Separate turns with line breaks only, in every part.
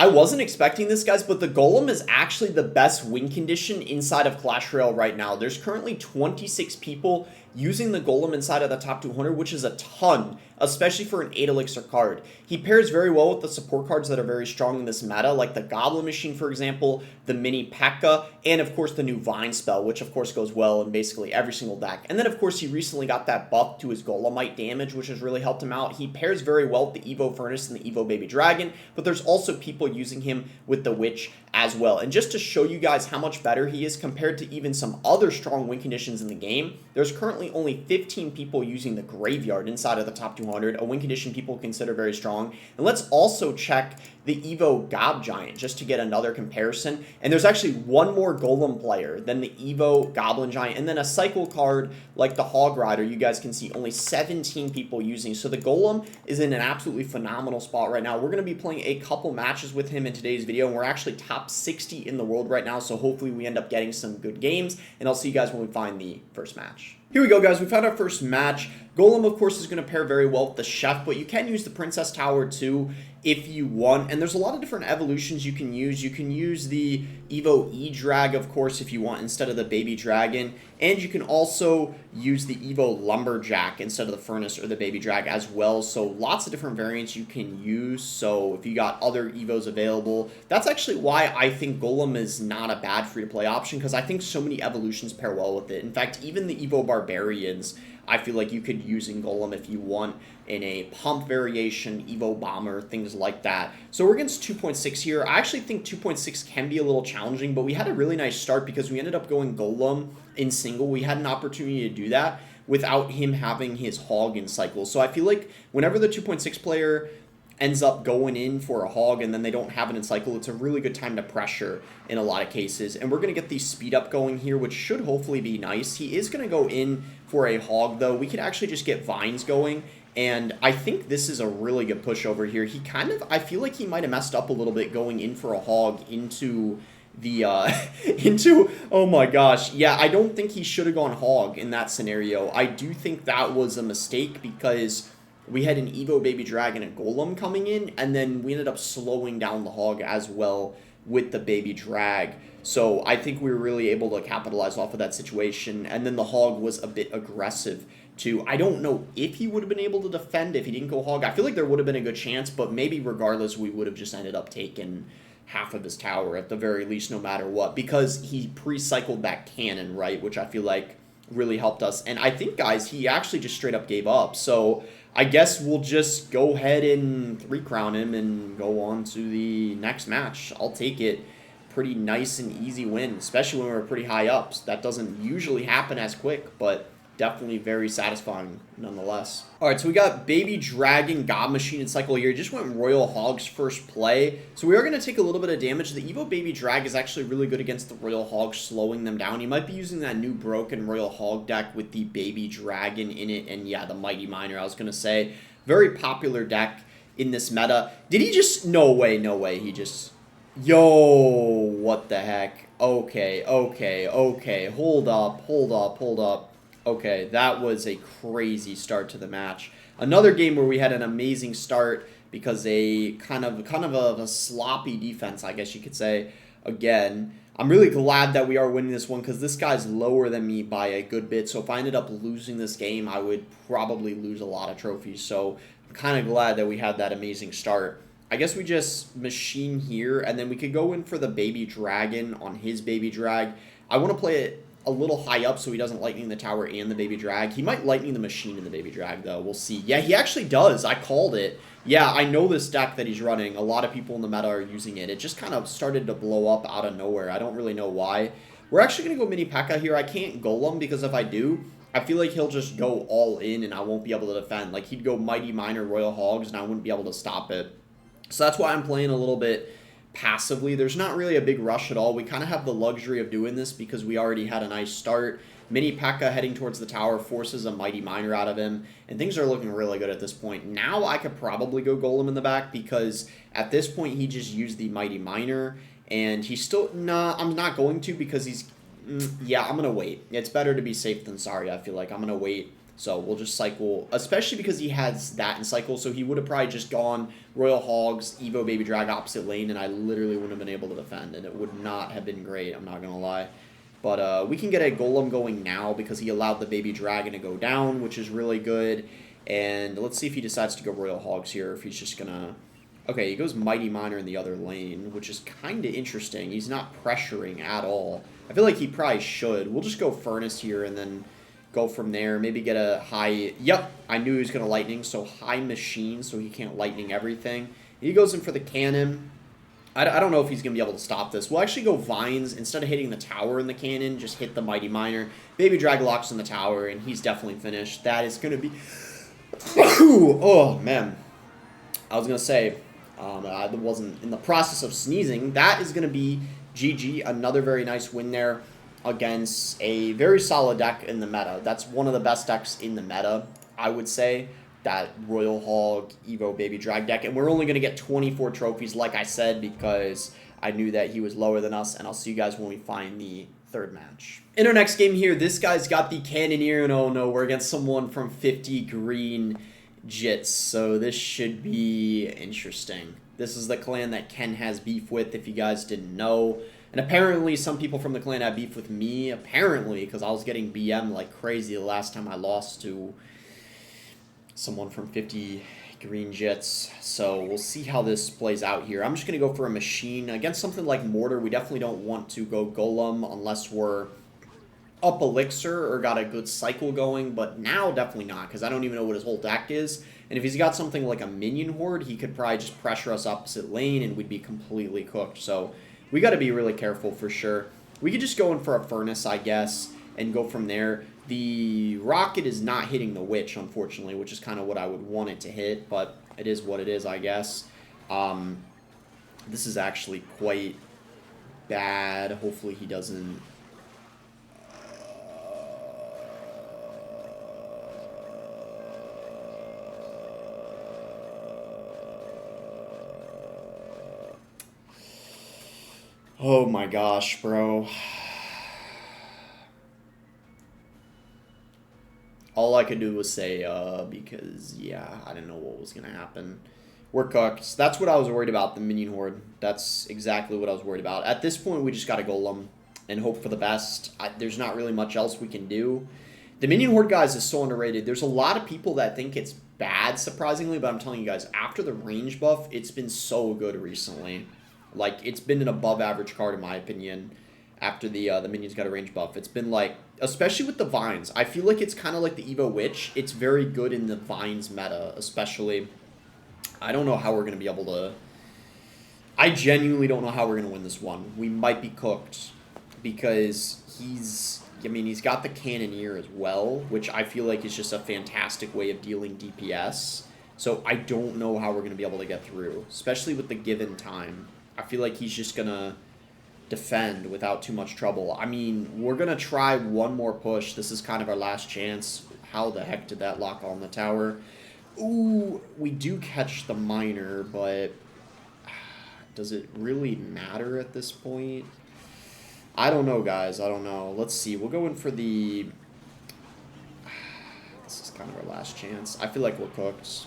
I wasn't expecting this, guys, but the Golem is actually the best win condition inside of Clash Royale right now. There's currently 26 people using the Golem inside of the top 200, which is a ton, especially for an 8 elixir card. He pairs very well with the support cards that are very strong in this meta, like the Goblin Machine, for example, the Mini P.E.K.K.A, and of course the new Vine spell, which of course goes well in basically every single deck. And then of course he recently got that buff to his Golemite damage, which has really helped him out. He pairs very well with the Evo Furnace and the Evo Baby Dragon, but there's also people using him with the Witch as well. And just to show you guys how much better he is compared to even some other strong win conditions in the game, there's currently only 15 people using the Graveyard inside of the top 200, a win condition people consider very strong. And let's also check the Evo Gob Giant just to get another comparison. And there's actually one more Golem player than the Evo Goblin Giant, and then a cycle card like the Hog Rider you guys can see only 17 people using. So the Golem is in an absolutely phenomenal spot right now. We're going to be playing a couple matches with him in today's video, and we're actually top 60 in the world right now, so hopefully we end up getting some good games, and I'll see you guys when we find the first match. Here we go, guys. We found our first match. Golem, of course, is going to pair very well with the Chef, but you can use the Princess Tower too if you want. And there's a lot of different evolutions you can use. You can use the Evo E-Drag, of course, if you want, instead of the Baby Dragon. And you can also use the Evo Lumberjack instead of the Furnace or the Baby Drag as well. So lots of different variants you can use. So if you got other Evos available, that's actually why I think Golem is not a bad free-to-play option, because I think so many evolutions pair well with it. In fact, even the Evo Barbarians, I feel like you could use in Golem if you want in a pump variation, Evo Bomber, things like that. So we're against 2.6 here. I actually think 2.6 can be a little challenging, but we had a really nice start because we ended up going Golem in single. We had an opportunity to do that without him having his Hog in cycle. So I feel like whenever the 2.6 player ends up going in for a Hog and then they don't have it in cycle, it's a really good time to pressure in a lot of cases. And we're going to get the speed up going here, which should hopefully be nice. He is going to go in for a Hog, though. We could actually just get Vines going, and I think this is a really good push over here. He kind of, I feel like he might have messed up a little bit going in for a Hog into the, oh my gosh. Yeah, I don't think he should have gone Hog in that scenario. I do think that was a mistake because we had an Evo Baby Dragon and Golem coming in, and then we ended up slowing down the Hog as well with the Baby Drag. So I think we were really able to capitalize off of that situation, and then the Hog was a bit aggressive too. I don't know if he would have been able to defend if he didn't go Hog. I feel like there would have been a good chance, but maybe regardless we would have just ended up taking half of his tower at the very least, no matter what, because he pre-cycled that cannon, right, which I feel like really helped us. And I think, guys, he actually just straight up gave up. So I guess we'll just go ahead and 3-crown him and go on to the next match. I'll take it. Pretty nice and easy win, especially when we're pretty high up. That doesn't usually happen as quick, but definitely very satisfying nonetheless. All right, so we got Baby Dragon, God Machine, and cycle here. Just went Royal Hog's first play. So we are going to take a little bit of damage. The Evo Baby Drag is actually really good against the Royal Hog, slowing them down. You might be using that new broken Royal Hog deck with the Baby Dragon in it. And yeah, the Mighty Miner, I was going to say. Very popular deck in this meta. Did he just... No way, no way. He just... Yo, what the heck? Okay. Hold up. Okay, that was a crazy start to the match. Another game where we had an amazing start because a kind of a sloppy defense, I guess you could say. Again, I'm really glad that we are winning this one because this guy's lower than me by a good bit. So if I ended up losing this game, I would probably lose a lot of trophies. So I'm kind of glad that we had that amazing start. I guess we just machine here, and then we could go in for the Baby Dragon on his Baby Drag. I want to play it a little high up so he doesn't lightning the tower and the Baby Drag. He might lightning the machine in the Baby Drag, though. We'll see. Yeah, he actually does. I called it. Yeah, I know this deck that he's running. A lot of people in the meta are using it. It just kind of started to blow up out of nowhere. I don't really know why. We're actually going to go Mini P.E.K.K.A here. I can't Golem because if I do, I feel like he'll just go all in and I won't be able to defend. Like, he'd go Mighty Miner, Royal Hogs, and I wouldn't be able to stop it. So that's why I'm playing a little bit passively. There's not really a big rush at all. We kind of have the luxury of doing this because we already had a nice start. Mini P.E.K.K.A heading towards the tower forces a Mighty Miner out of him, and things are looking really good at this point. Now I could probably go Golem in the back because at this point he just used the Mighty Miner, and he's still... Nah, I'm not going to because he's... Yeah, I'm going to wait. It's better to be safe than sorry, I feel like. I'm going to wait So we'll just cycle, especially because he has that in cycle, so he would have probably just gone Royal Hogs, Evo Baby Drag opposite lane, and I literally wouldn't have been able to defend, and it would not have been great, I'm not going to lie. But we can get a Golem going now because he allowed the Baby Dragon to go down, which is really good. And let's see if he decides to go Royal Hogs here, if he's just going to... Okay, he goes Mighty Miner in the other lane, which is kind of interesting. He's not pressuring at all. I feel like he probably should. We'll just go Furnace here and then go from there. Maybe get a high... Yep, I knew he was going to Lightning, so high Machine so he can't Lightning everything. He goes in for the Cannon. I don't know if he's going to be able to stop this. We'll actually go Vines. Instead of hitting the tower in the cannon, just hit the Mighty Miner. Baby Drag locks in the tower, and he's definitely finished. That is going to be... Oh, man. I was going to say, I wasn't in the process of sneezing. That is going to be GG. Another very nice win there against a very solid deck in the meta. That's one of the best decks in the meta, I would say. That Royal Hog Evo Baby Drag deck, and we're only going to get 24 trophies, like I said, because I knew that he was lower than us, and I'll see you guys when we find the third match. In our next game here, this guy's got the Cannoneer, and oh no, we're against someone from 50 Green Jits, so this should be interesting. This is the clan that Ken has beef with, if you guys didn't know, and apparently some people from the clan have beef with me, apparently, because I was getting BM like crazy the last time I lost to someone from 50 Green Jets. So we'll see how this plays out here. I'm just going to go for a Machine. Against something like Mortar, we definitely don't want to go Golem unless we're up Elixir or got a good cycle going. But now, definitely not, because I don't even know what his whole deck is. And if he's got something like a Minion Horde, he could probably just pressure us opposite lane and we'd be completely cooked. So we got to be really careful for sure. We could just go in for a Furnace, I guess, and go from there. The Rocket is not hitting the Witch, unfortunately, which is kind of what I would want it to hit, but it is what it is, I guess. This is actually quite bad. Hopefully he doesn't... Oh my gosh, bro. All I could do was say, because, yeah, I didn't know what was going to happen. We're cooked. That's what I was worried about, the Minion Horde. That's exactly what I was worried about. At this point, we just got to Golem and hope for the best. There's not really much else we can do. The Minion Horde, guys, is so underrated. There's a lot of people that think it's bad, surprisingly, but I'm telling you guys, after the range buff, it's been so good recently. Like, it's been an above-average card, in my opinion. After the Minions got a range buff. It's been like, especially with the Vines, I feel like it's kind of like the Evo Witch. It's very good in the Vines meta, especially. I don't know how we're going to be able to... I genuinely don't know how we're going to win this one. We might be cooked because he's... I mean, he's got the Cannoneer as well, which I feel like is just a fantastic way of dealing DPS. So I don't know how we're going to be able to get through, especially with the given time. I feel like he's just going to defend without too much trouble. I mean, we're going to try one more push. This is kind of our last chance. How the heck did that lock on the tower? Ooh, we do catch the Miner, but does it really matter at this point? I don't know, guys. I don't know. Let's see. We'll go in for the... This is kind of our last chance. I feel like we're cooked.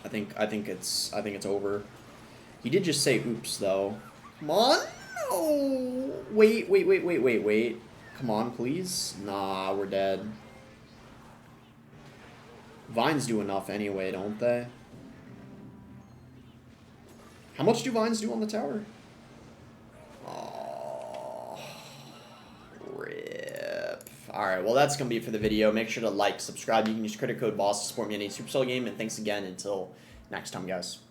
I think it's over. He did just say oops, though. Come on. No. Wait. Come on, please. Nah, we're dead. Vines do enough anyway, don't they? How much do Vines do on the tower? Oh, rip. Alright, well that's going to be it for the video. Make sure to like, subscribe. You can use credit code BOSS to support me in a Supercell game. And thanks again until next time, guys.